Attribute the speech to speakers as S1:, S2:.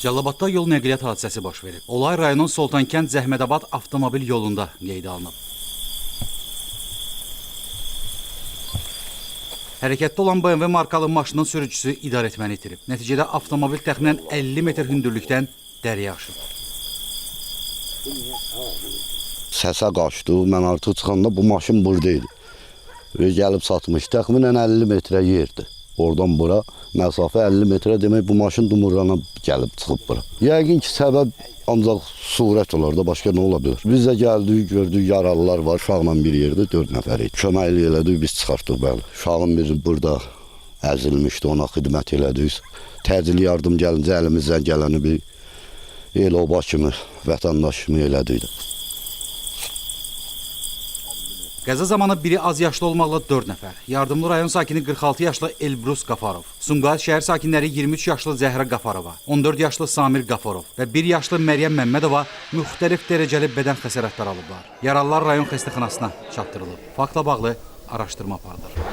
S1: Cəlilabadda yol nəqliyyat hadisəsi baş verib. Olay rayonun Soltankənd Zəhmədabad avtomobil yolunda qeydə alınıb. Hərəkətdə olan BMW markalı maşının sürücüsü idarəetməni itirib. Nəticədə avtomobil təxminən 50 metr hündürlükdən dəriyə aşıb.
S2: Səsə qaçdı, mən artıq çıxanda bu maşın buradaydı. Və gəlib satmış, təxminən 50 metrə yerdir. Oradan bura məsafə 50 metrə demək bu maşın dumurrana gəlib çıxıb bura. Yəqin ki, səbəb ancaq surət olar da, başqa nə ola bilər? Biz də gəldik, gördük, yaralılar var, uşaqla bir yerdə 4 nəfər idi. Köməkli elədik, biz çıxartdıq, bəli. Uşağın biri burada əzilmişdi, ona xidmət elədik. Təcili yardım gəlincə əlimizdən gələni bir el oba kimi, vətəndaş kimi elədik.
S1: Qəza zamanı biri az yaşlı olmaqla 4 nəfər. Yardımlı rayon sakini 46 yaşlı Elbrus Qafarov, Sumqayıt şəhər sakinləri 23 yaşlı Zəhrə Qafarova, 14 yaşlı Samir Qafarov və 1 yaşlı Məryəm Məmmədova müxtəlif dərəcəli bədən xəsarətləri alıblar. Yaralılar rayon xəstəxanasına çatdırılıb. Faktla bağlı araşdırma aparılır.